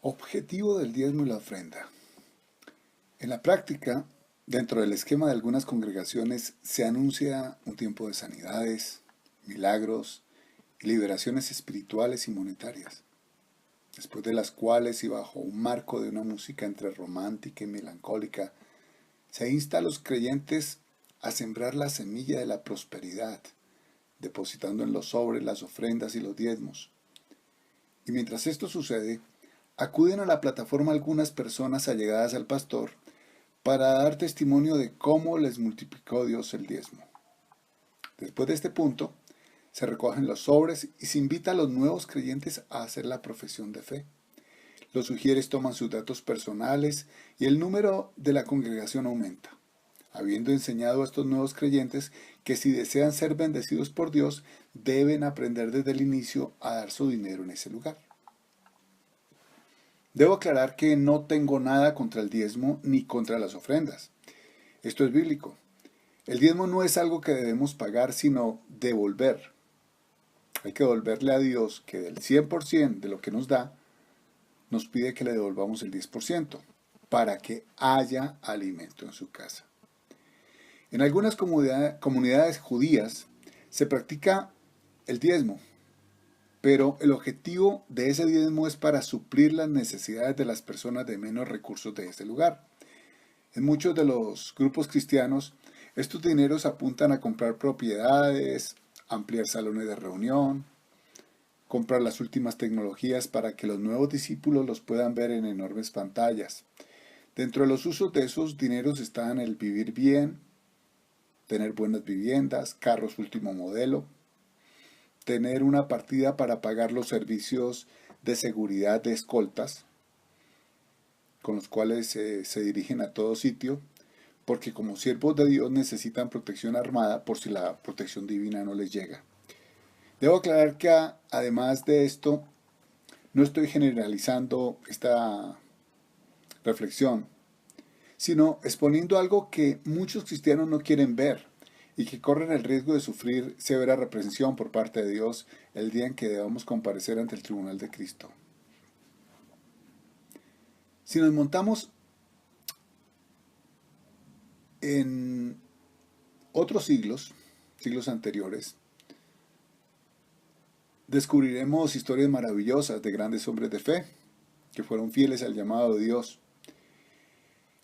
Objetivo del diezmo y la ofrenda. En la práctica, dentro del esquema de algunas congregaciones, se anuncia un tiempo de sanidades, milagros y liberaciones espirituales y monetarias, después de las cuales y bajo un marco de una música entre romántica y melancólica, se insta a los creyentes a sembrar la semilla de la prosperidad, depositando en los sobres las ofrendas y los diezmos. Y mientras esto sucede, acuden a la plataforma algunas personas allegadas al pastor para dar testimonio de cómo les multiplicó Dios el diezmo. Después de este punto, se recogen los sobres y se invita a los nuevos creyentes a hacer la profesión de fe. Los sugieres toman sus datos personales y el número de la congregación aumenta, habiendo enseñado a estos nuevos creyentes que si desean ser bendecidos por Dios, deben aprender desde el inicio a dar su dinero en ese lugar. Debo aclarar que no tengo nada contra el diezmo ni contra las ofrendas. Esto es bíblico. El diezmo no es algo que debemos pagar, sino devolver. Hay que devolverle a Dios que del 100% de lo que nos da, nos pide que le devolvamos el 10% para que haya alimento en su casa. En algunas comunidades judías se practica el diezmo, pero el objetivo de ese diezmo es para suplir las necesidades de las personas de menos recursos de ese lugar. En muchos de los grupos cristianos, estos dineros apuntan a comprar propiedades, ampliar salones de reunión, comprar las últimas tecnologías para que los nuevos discípulos los puedan ver en enormes pantallas. Dentro de los usos de esos dineros están el vivir bien, tener buenas viviendas, carros último modelo, tener una partida para pagar los servicios de seguridad de escoltas, con los cuales se dirigen a todo sitio, porque como siervos de Dios necesitan protección armada por si la protección divina no les llega. Debo aclarar que además de esto, no estoy generalizando esta reflexión, sino exponiendo algo que muchos cristianos no quieren ver y que corren el riesgo de sufrir severa reprensión por parte de Dios el día en que debamos comparecer ante el tribunal de Cristo. Si nos montamos en otros siglos anteriores, descubriremos historias maravillosas de grandes hombres de fe que fueron fieles al llamado de Dios.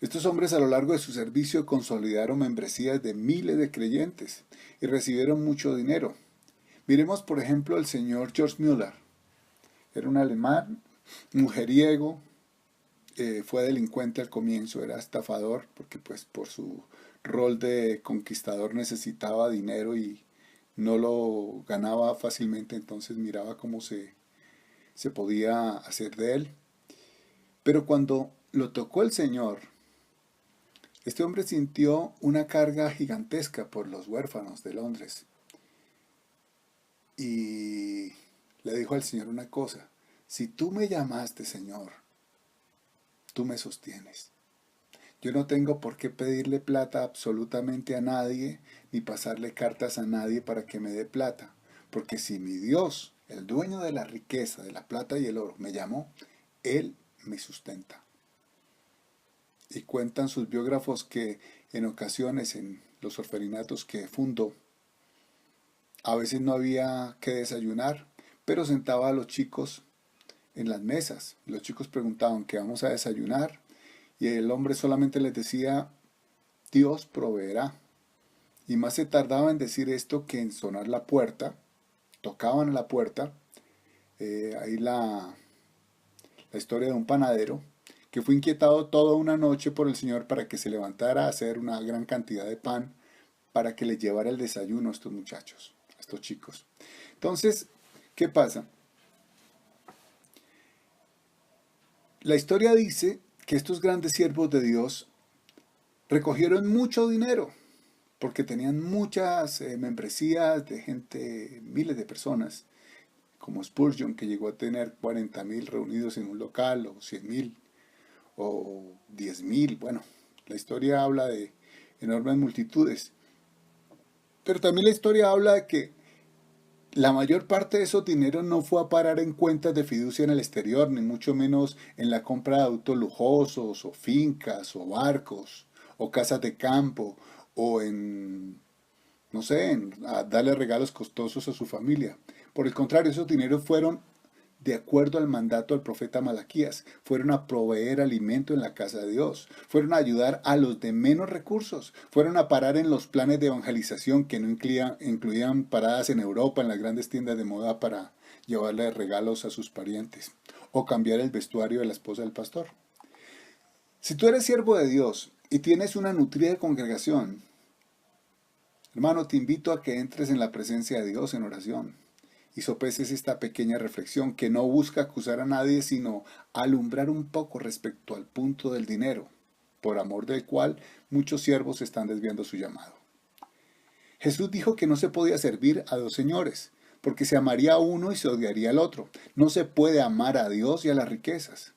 Estos hombres a lo largo de su servicio consolidaron membresías de miles de creyentes y recibieron mucho dinero. Miremos por ejemplo al señor George Müller. Era un alemán, mujeriego, fue delincuente al comienzo, era estafador porque pues por su rol de conquistador necesitaba dinero y no lo ganaba fácilmente, entonces miraba cómo se podía hacer de él. Pero cuando lo tocó el Señor, este hombre sintió una carga gigantesca por los huérfanos de Londres y le dijo al Señor una cosa: si tú me llamaste, Señor, tú me sostienes. Yo no tengo por qué pedirle plata absolutamente a nadie, ni pasarle cartas a nadie para que me dé plata, porque si mi Dios, el dueño de la riqueza, de la plata y el oro, me llamó, Él me sustenta. Y cuentan sus biógrafos que en ocasiones en los orfelinatos que fundó, a veces no había que desayunar, pero sentaba a los chicos en las mesas. Los chicos preguntaban qué vamos a desayunar y el hombre solamente les decía: Dios proveerá. Y más se tardaba en decir esto que en sonar la puerta. Tocaban a la puerta. Ahí la historia de un panadero que fue inquietado toda una noche por el Señor para que se levantara a hacer una gran cantidad de pan para que les llevara el desayuno a estos muchachos, a estos chicos. Entonces, ¿qué pasa? La historia dice que estos grandes siervos de Dios recogieron mucho dinero porque tenían muchas membresías de gente, miles de personas, como Spurgeon, que llegó a tener 40,000 reunidos en un local, o 100,000, o 10,000. Bueno, la historia habla de enormes multitudes. Pero también la historia habla de que La mayor parte de esos dineros no fue a parar en cuentas de fiducia en el exterior, ni mucho menos en la compra de autos lujosos, o fincas, o barcos, o casas de campo, o en, no sé, en a darle regalos costosos a su familia. Por el contrario, esos dineros fueron de acuerdo al mandato del profeta Malaquías, fueron a proveer alimento en la casa de Dios, fueron a ayudar a los de menos recursos, fueron a parar en los planes de evangelización que no incluían paradas en Europa, en las grandes tiendas de moda para llevarle regalos a sus parientes, o cambiar el vestuario de la esposa del pastor. Si tú eres siervo de Dios y tienes una nutrida congregación, hermano, te invito a que entres en la presencia de Dios en oración y sopeses esta pequeña reflexión que no busca acusar a nadie, sino alumbrar un poco respecto al punto del dinero, por amor del cual muchos siervos están desviando su llamado. Jesús dijo que no se podía servir a dos señores, porque se amaría a uno y se odiaría al otro. No se puede amar a Dios y a las riquezas.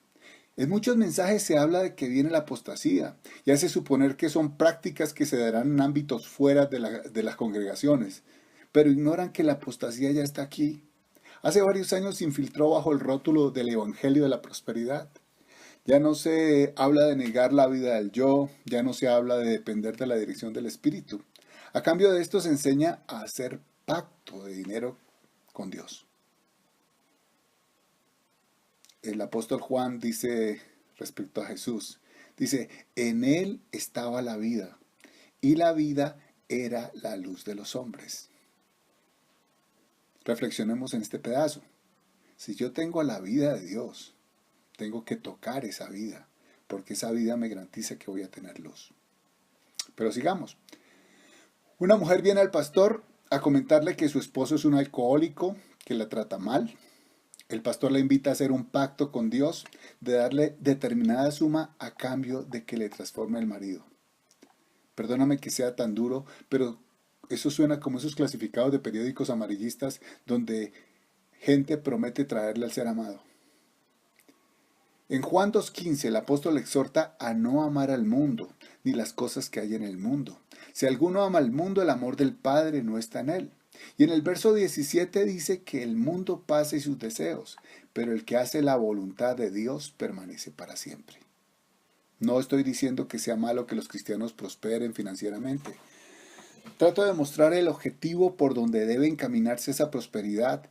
En muchos mensajes se habla de que viene la apostasía y hace suponer que son prácticas que se darán en ámbitos fuera de las congregaciones, pero ignoran que la apostasía ya está aquí. Hace varios años se infiltró bajo el rótulo del Evangelio de la Prosperidad. Ya no se habla de negar la vida del yo, ya no se habla de depender de la dirección del Espíritu. A cambio de esto se enseña a hacer pacto de dinero con Dios. El apóstol Juan dice respecto a Jesús, dice, en él estaba la vida, y la vida era la luz de los hombres. Reflexionemos en este pedazo. Si yo tengo la vida de Dios, tengo que tocar esa vida, porque esa vida me garantiza que voy a tener luz. Pero sigamos. Una mujer viene al pastor a comentarle que su esposo es un alcohólico, que la trata mal. El pastor la invita a hacer un pacto con Dios de darle determinada suma a cambio de que le transforme el marido. Perdóname que sea tan duro, pero eso suena como esos clasificados de periódicos amarillistas donde gente promete traerle al ser amado. En Juan 2.15 el apóstol exhorta a no amar al mundo, ni las cosas que hay en el mundo. Si alguno ama al mundo, el amor del Padre no está en él. Y en el verso 17 dice que el mundo pasa y sus deseos, pero el que hace la voluntad de Dios permanece para siempre. No estoy diciendo que sea malo que los cristianos prosperen financieramente. Trato de mostrar el objetivo por donde debe encaminarse esa prosperidad.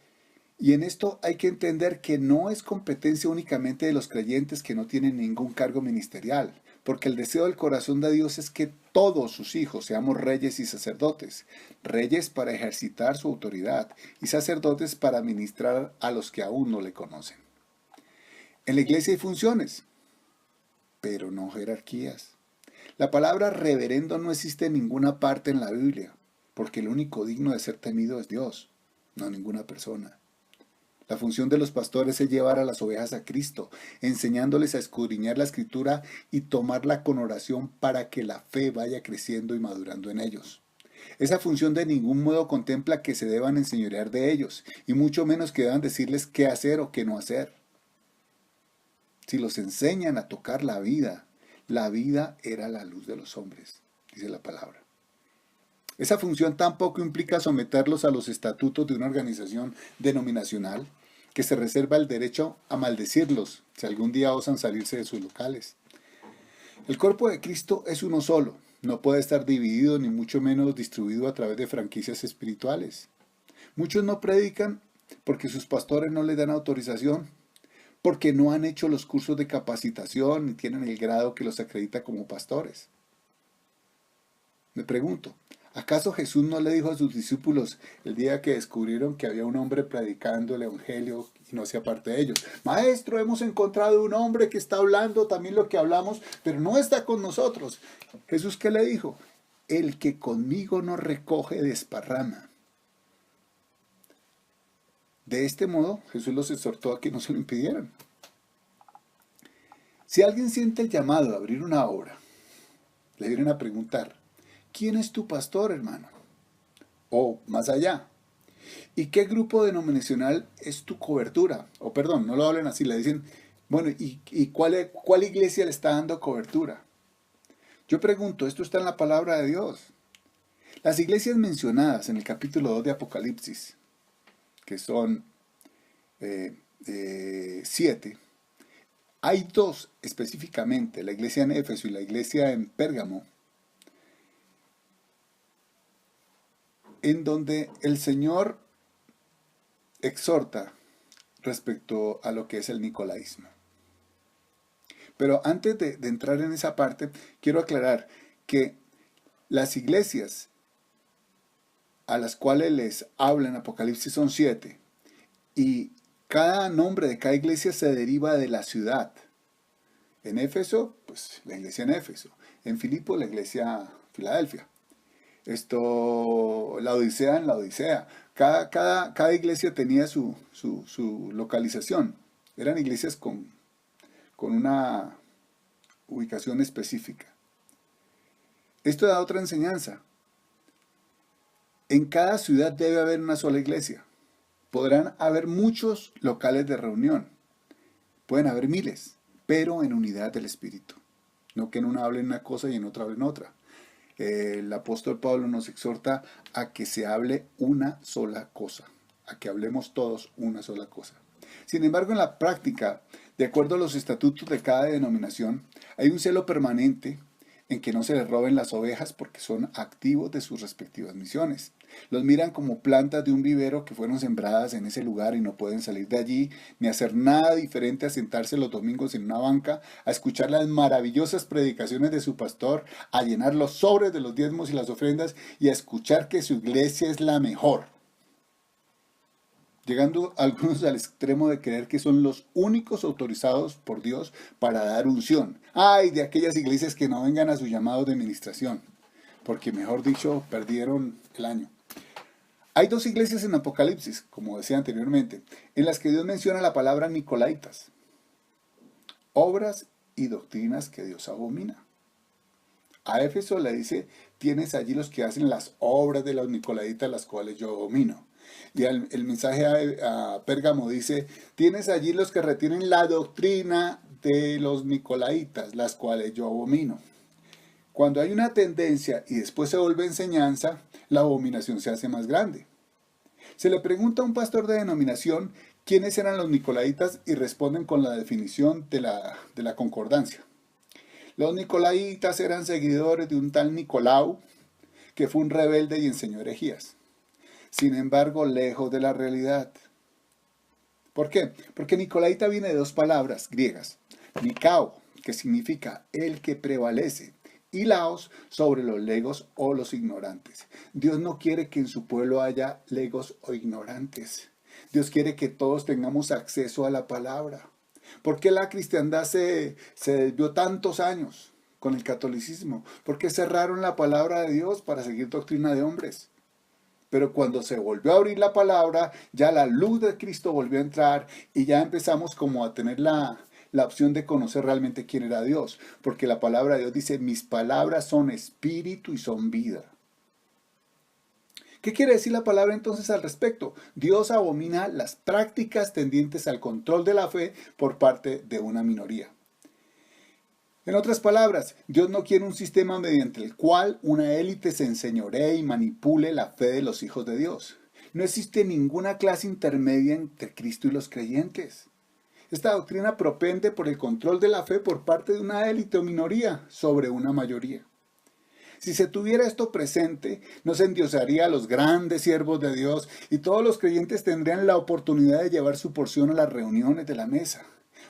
Y en esto hay que entender que no es competencia únicamente de los creyentes que no tienen ningún cargo ministerial, porque el deseo del corazón de Dios es que todos sus hijos seamos reyes y sacerdotes, reyes para ejercitar su autoridad y sacerdotes para ministrar a los que aún no le conocen. En la iglesia hay funciones, pero no jerarquías. La palabra reverendo no existe en ninguna parte en la Biblia, porque el único digno de ser temido es Dios, no ninguna persona. La función de los pastores es llevar a las ovejas a Cristo, enseñándoles a escudriñar la Escritura y tomarla con oración para que la fe vaya creciendo y madurando en ellos. Esa función de ningún modo contempla que se deban enseñorear de ellos, y mucho menos que deban decirles qué hacer o qué no hacer. Si los enseñan a tocar la vida era la luz de los hombres, dice la palabra. Esa función tampoco implica someterlos a los estatutos de una organización denominacional que se reserva el derecho a maldecirlos si algún día osan salirse de sus locales. El cuerpo de Cristo es uno solo, no puede estar dividido ni mucho menos distribuido a través de franquicias espirituales. Muchos no predican porque sus pastores no les dan autorización, porque no han hecho los cursos de capacitación ni tienen el grado que los acredita como pastores. Me pregunto, ¿acaso Jesús no le dijo a sus discípulos el día que descubrieron que había un hombre predicando el evangelio y no hacía parte de ellos? Maestro, hemos encontrado un hombre que está hablando también lo que hablamos, pero no está con nosotros. Jesús, ¿qué le dijo? El que conmigo no recoge desparrama. De este modo, Jesús los exhortó a que no se lo impidieran. Si alguien siente el llamado a abrir una obra, le vienen a preguntar, ¿quién es tu pastor, hermano? O más allá, ¿y qué grupo denominacional es tu cobertura? O perdón, no lo hablen así, le dicen, bueno, ¿y cuál iglesia le está dando cobertura? Yo pregunto, ¿esto está en la palabra de Dios? Las iglesias mencionadas en el capítulo 2 de Apocalipsis que son 7, hay dos específicamente, la iglesia en Éfeso y la iglesia en Pérgamo, en donde el Señor exhorta respecto a lo que es el nicolaísmo. Pero antes de entrar en esa parte, quiero aclarar que las iglesias a las cuales les habla en Apocalipsis son 7, y cada nombre de cada iglesia se deriva de la ciudad. En Éfeso, pues la iglesia en Éfeso. En Filipo, la iglesia Filadelfia. La Odisea en la Odisea. Cada iglesia tenía su localización. Eran iglesias con una ubicación específica. Esto da otra enseñanza. En cada ciudad debe haber una sola iglesia. Podrán haber muchos locales de reunión. Pueden haber miles, pero en unidad del Espíritu. No que en una hablen una cosa y en otra hablen otra. El apóstol Pablo nos exhorta a que se hable una sola cosa, a que hablemos todos una sola cosa. Sin embargo, en la práctica, de acuerdo a los estatutos de cada denominación, hay un celo permanente en que no se les roben las ovejas porque son activos de sus respectivas misiones. Los miran como plantas de un vivero que fueron sembradas en ese lugar y no pueden salir de allí ni hacer nada diferente a sentarse los domingos en una banca, a escuchar las maravillosas predicaciones de su pastor, a llenar los sobres de los diezmos y las ofrendas y a escuchar que su iglesia es la mejor. Llegando algunos al extremo de creer que son los únicos autorizados por Dios para dar unción. ¡Ay! De aquellas iglesias que no vengan a su llamado de ministración, porque mejor dicho, perdieron el año. Hay dos iglesias en Apocalipsis, como decía anteriormente, en las que Dios menciona la palabra Nicolaitas, obras y doctrinas que Dios abomina. A Éfeso le dice, tienes allí los que hacen las obras de los Nicolaitas, las cuales yo abomino. Y el mensaje a Pérgamo dice, tienes allí los que retienen la doctrina de los Nicolaitas, las cuales yo abomino. Cuando hay una tendencia y después se vuelve enseñanza, la abominación se hace más grande. Se le pregunta a un pastor de denominación quiénes eran los Nicolaitas y responden con la definición de la concordancia. Los Nicolaitas eran seguidores de un tal Nicolau, que fue un rebelde y enseñó herejías. Sin embargo, lejos de la realidad. ¿Por qué? Porque Nicolaita viene de dos palabras griegas. Nikao, que significa el que prevalece, y laos, sobre los legos o los ignorantes. Dios no quiere que en su pueblo haya legos o ignorantes. Dios quiere que todos tengamos acceso a la palabra. ¿Por qué la cristiandad se desvió tantos años con el catolicismo? ¿Por qué cerraron la palabra de Dios para seguir doctrina de hombres? Pero cuando se volvió a abrir la palabra, ya la luz de Cristo volvió a entrar y ya empezamos como a tener la opción de conocer realmente quién era Dios. Porque la palabra de Dios dice, mis palabras son espíritu y son vida. ¿Qué quiere decir la palabra entonces al respecto? Dios abomina las prácticas tendientes al control de la fe por parte de una minoría. En otras palabras, Dios no quiere un sistema mediante el cual una élite se enseñoree y manipule la fe de los hijos de Dios. No existe ninguna clase intermedia entre Cristo y los creyentes. Esta doctrina propende por el control de la fe por parte de una élite o minoría sobre una mayoría. Si se tuviera esto presente, no se endiosaría a los grandes siervos de Dios y todos los creyentes tendrían la oportunidad de llevar su porción a las reuniones de la mesa.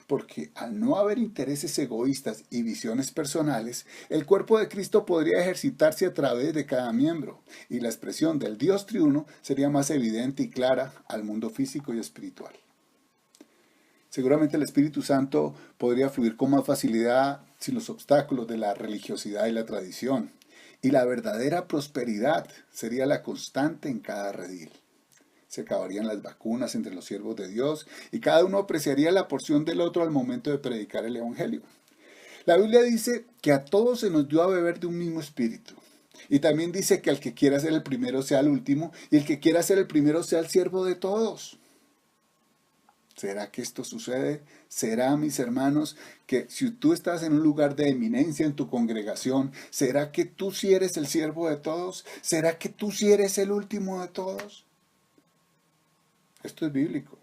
Porque al no haber intereses egoístas y visiones personales, el cuerpo de Cristo podría ejercitarse a través de cada miembro, y la expresión del Dios triuno sería más evidente y clara al mundo físico y espiritual. Seguramente el Espíritu Santo podría fluir con más facilidad sin los obstáculos de la religiosidad y la tradición, y la verdadera prosperidad sería la constante en cada redil. Se acabarían las vacunas entre los siervos de Dios y cada uno apreciaría la porción del otro al momento de predicar el Evangelio. La Biblia dice que a todos se nos dio a beber de un mismo espíritu. Y también dice que el que quiera ser el primero sea el último y el que quiera ser el primero sea el siervo de todos. ¿Será que esto sucede? ¿Será, mis hermanos, que si tú estás en un lugar de eminencia en tu congregación, ¿será que tú sí eres el siervo de todos? ¿Será que tú sí eres el último de todos? Esto es bíblico.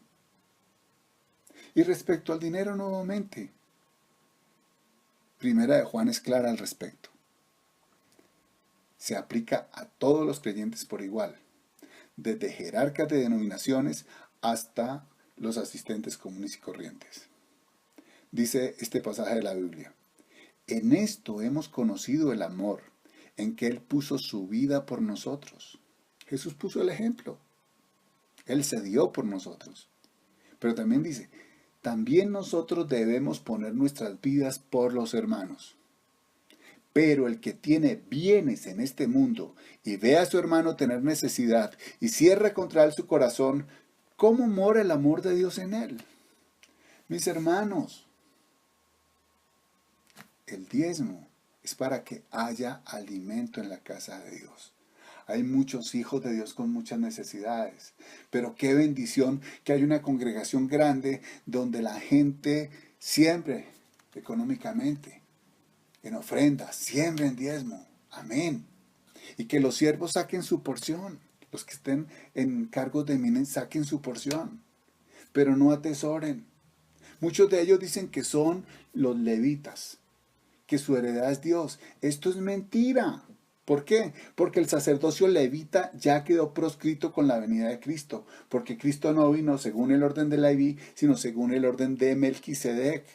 Y respecto al dinero nuevamente, Primera de Juan es clara al respecto. Se aplica a todos los creyentes por igual, desde jerarcas de denominaciones hasta los asistentes comunes y corrientes. Dice este pasaje de la Biblia: en esto hemos conocido el amor, en que Él puso su vida por nosotros. Jesús puso el ejemplo. Él se dio por nosotros. Pero también dice, también nosotros debemos poner nuestras vidas por los hermanos. Pero el que tiene bienes en este mundo y ve a su hermano tener necesidad y cierra contra él su corazón, ¿cómo mora el amor de Dios en él? Mis hermanos, el diezmo es para que haya alimento en la casa de Dios. Hay muchos hijos de Dios con muchas necesidades, pero qué bendición que hay una congregación grande donde la gente siembre económicamente, en ofrendas, siembre en diezmo. Amén. Y que los siervos saquen su porción, los que estén en cargos de eminencia saquen su porción, pero no atesoren. Muchos de ellos dicen que son los levitas, que su heredad es Dios. Esto es mentira. ¿Por qué? Porque el sacerdocio levita ya quedó proscrito con la venida de Cristo, porque Cristo no vino según el orden de Leví, sino según el orden de Melquisedec.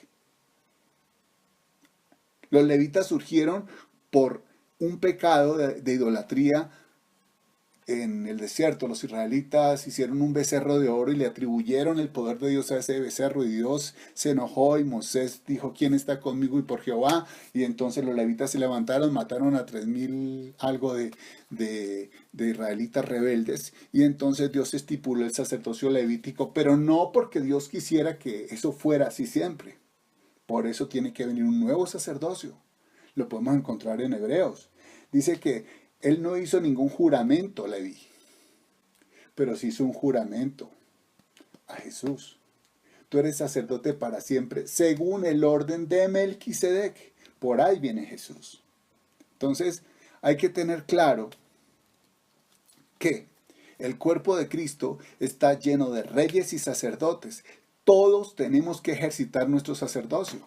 Los levitas surgieron por un pecado de idolatría en el desierto. Los israelitas hicieron un becerro de oro y le atribuyeron el poder de Dios a ese becerro, y Dios se enojó y Moisés dijo, ¿quién está conmigo? Y por Jehová. Y entonces los levitas se levantaron, mataron a 3000 algo de israelitas rebeldes, y entonces Dios estipuló el sacerdocio levítico, pero no porque Dios quisiera que eso fuera así siempre. Por eso tiene que venir un nuevo sacerdocio. Lo podemos encontrar en Hebreos. Dice que él no hizo ningún juramento, Leví, pero sí hizo un juramento a Jesús. Tú eres sacerdote para siempre, según el orden de Melquisedec. Por ahí viene Jesús. Entonces, hay que tener claro que el cuerpo de Cristo está lleno de reyes y sacerdotes. Todos tenemos que ejercitar nuestro sacerdocio.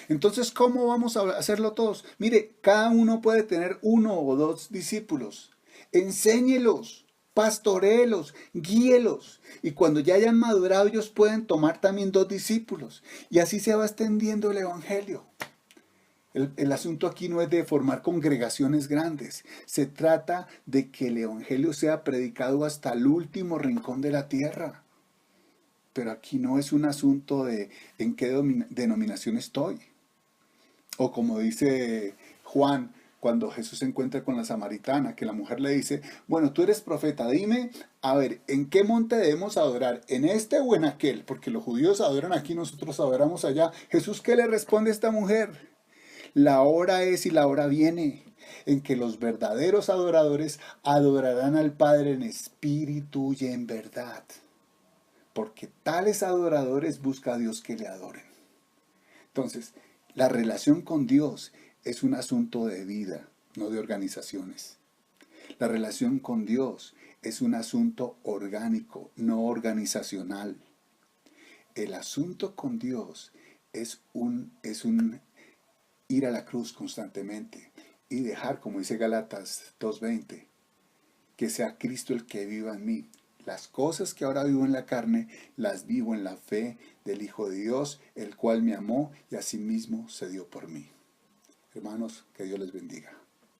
Entonces, ¿cómo vamos a hacerlo todos? Mire, cada uno puede tener 1 o 2 discípulos. Enséñelos, pastoréelos, guíelos. Y cuando ya hayan madurado, ellos pueden tomar también 2 discípulos. Y así se va extendiendo el evangelio. El asunto aquí no es de formar congregaciones grandes. Se trata de que el evangelio sea predicado hasta el último rincón de la tierra. Pero aquí no es un asunto de en qué denominación estoy. O como dice Juan, cuando Jesús se encuentra con la samaritana, que la mujer le dice, bueno, tú eres profeta, dime, a ver, ¿en qué monte debemos adorar? ¿En este o en aquel? Porque los judíos adoran aquí, nosotros adoramos allá. Jesús, ¿qué le responde a esta mujer? La hora es y la hora viene en que los verdaderos adoradores adorarán al Padre en espíritu y en verdad. Porque tales adoradores busca a Dios que le adoren. Entonces, la relación con Dios es un asunto de vida, no de organizaciones. La relación con Dios es un asunto orgánico, no organizacional. El asunto con Dios es un ir a la cruz constantemente y dejar, como dice Gálatas 2:20, que sea Cristo el que viva en mí. Las cosas que ahora vivo en la carne, las vivo en la fe del Hijo de Dios, el cual me amó y asimismo se dio por mí. Hermanos, que Dios les bendiga.